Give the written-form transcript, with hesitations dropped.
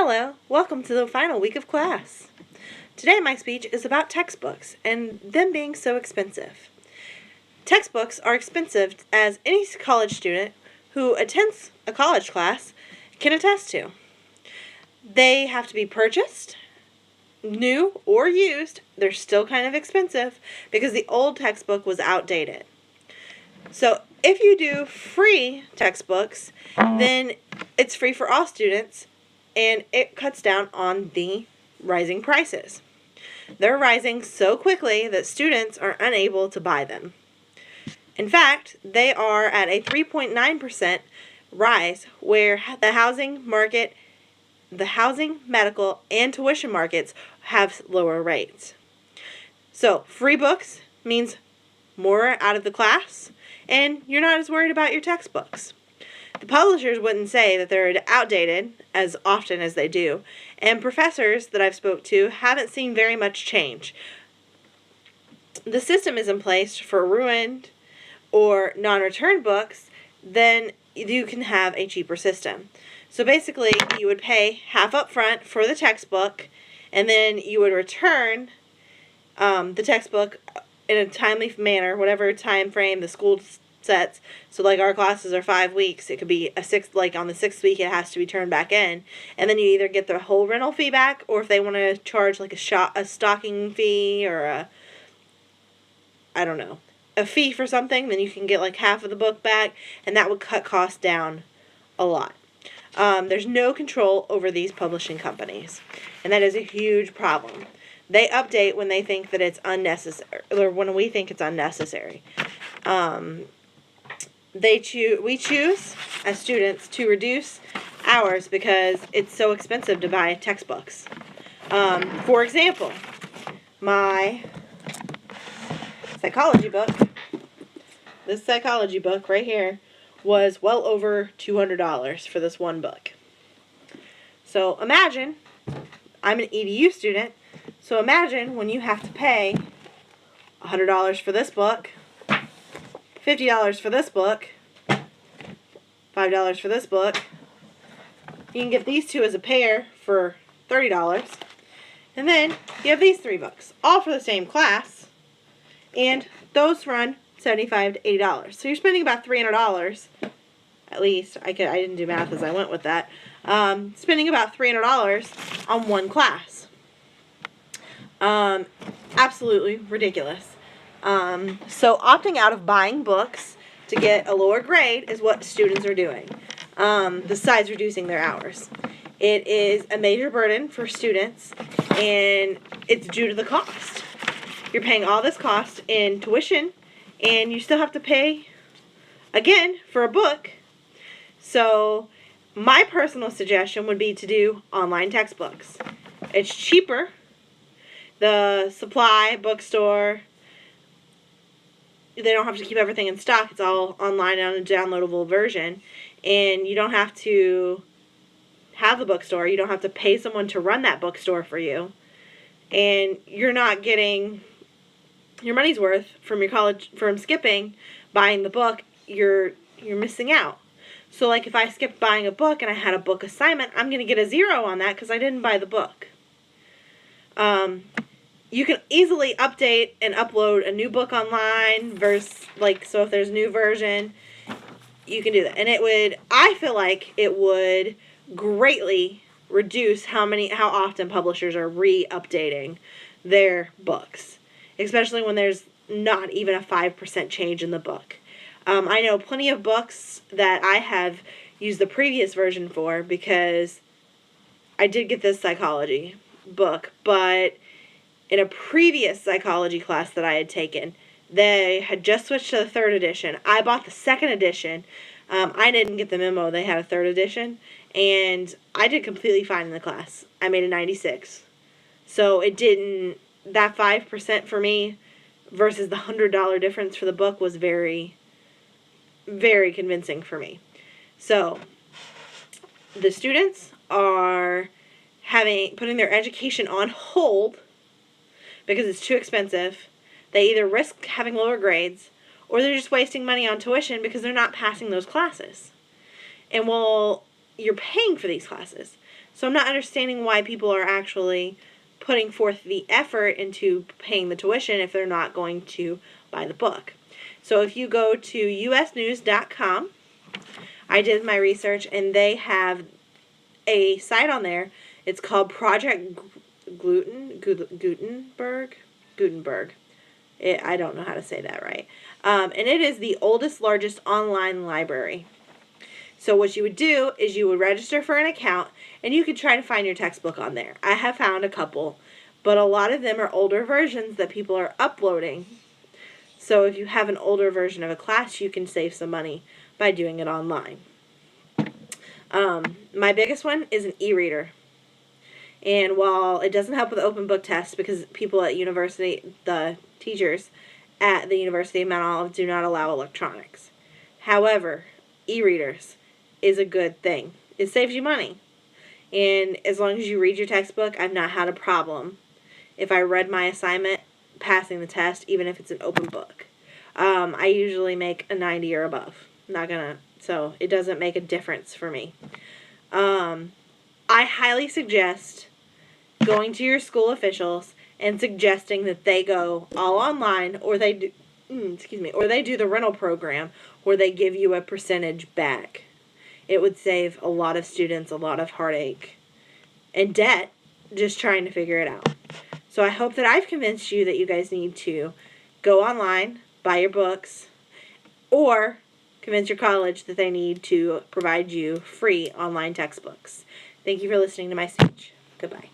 Hello, welcome to the final week of class. Today my speech is about textbooks and them being so expensive. Textbooks are expensive as any college student who attends a college class can attest to. They have to be purchased, new or used. They're still kind of expensive because the old textbook was outdated. So if you do free textbooks, then it's free for all students, and it cuts down on the rising prices. They're rising so quickly that students are unable to buy them. In fact, they are at a 3.9% rise, where the housing market, the housing, medical, and tuition markets have lower rates. So free books means more out of the class, and you're not as worried about your textbooks. The publishers wouldn't say that they're outdated as often as they do, and professors that I've spoke to haven't seen very much change. The system is in place for ruined or non-returned books, then you can have a cheaper system. So basically, you would pay half up front for the textbook, and then you would return the textbook in a timely manner, whatever time frame the school sets. So like our classes are 5 weeks, it could be a sixth, like on the 6th week it has to be turned back in, and then you either get the whole rental fee back, or if they want to charge like a stocking fee or a fee for something, then you can get like half of the book back, and that would cut costs down a lot. There's no control over these publishing companies, and that is a huge problem. They update when they think that it's unnecessary, or when we think it's unnecessary. We choose as students to reduce ours because it's so expensive to buy textbooks. For example, my psychology book, this psychology book right here, was well over $200 for this one book. So imagine, I'm an EDU student, so imagine when you have to pay $100 for this book, $50 for this book, $5 for this book. You can get these two as a pair for $30. And then you have these 3 books, all for the same class, and those run $75 to $80. So you're spending about $300, at least. I didn't do math as I went with that. Spending about $300 on one class. Absolutely ridiculous. So opting out of buying books to get a lower grade is what students are doing, besides reducing their hours. It is a major burden for students, and it's due to the cost. You're paying all this cost in tuition, and you still have to pay again for a book. So my personal suggestion would be to do online textbooks. It's cheaper. The supply bookstore, they don't have to keep everything in stock. It's all online on a downloadable version. And you don't have to have the bookstore. You don't have to pay someone to run that bookstore for you. And you're not getting your money's worth from your college, from skipping buying the book. You're missing out. So like if I skipped buying a book and I had a book assignment, I'm going to get a 0 on that because I didn't buy the book. You can easily update and upload a new book online, so if there's a new version, you can do that. And I feel like it would greatly reduce how often publishers are re-updating their books, especially when there's not even a 5% change in the book. I know plenty of books that I have used the previous version for, because I did get this psychology book, but in a previous psychology class that I had taken, they had just switched to the 3rd edition. I bought the 2nd edition. I didn't get the memo they had a 3rd edition, and I did completely fine in the class. I made a 96. So that 5% for me versus the $100 difference for the book was very, very convincing for me. So the students are putting their education on hold because it's too expensive. They either risk having lower grades, or they're just wasting money on tuition because they're not passing those classes. And you're paying for these classes. So I'm not understanding why people are actually putting forth the effort into paying the tuition if they're not going to buy the book. So if you go to usnews.com, I did my research, and they have a site on there. It's called Project Gutenberg. I don't know how to say that right. And it is the oldest, largest online library. So what you would do is you would register for an account, and you could try to find your textbook on there. I have found a couple, but a lot of them are older versions that people are uploading. So if you have an older version of a class, you can save some money by doing it online. My biggest one is an e-reader. And while it doesn't help with the open book test, because people at university, the teachers at the University of Mount Olive do not allow electronics. However, e-readers is a good thing. It saves you money. And as long as you read your textbook, I've not had a problem if I read my assignment passing the test, even if it's an open book. I usually make a 90 or above. So it doesn't make a difference for me. I highly suggest going to your school officials and suggesting that they go all online, or they do, or they do the rental program where they give you a percentage back. It would save a lot of students a lot of heartache and debt just trying to figure it out. So I hope that I've convinced you that you guys need to go online, buy your books, or convince your college that they need to provide you free online textbooks. Thank you for listening to my speech. Goodbye.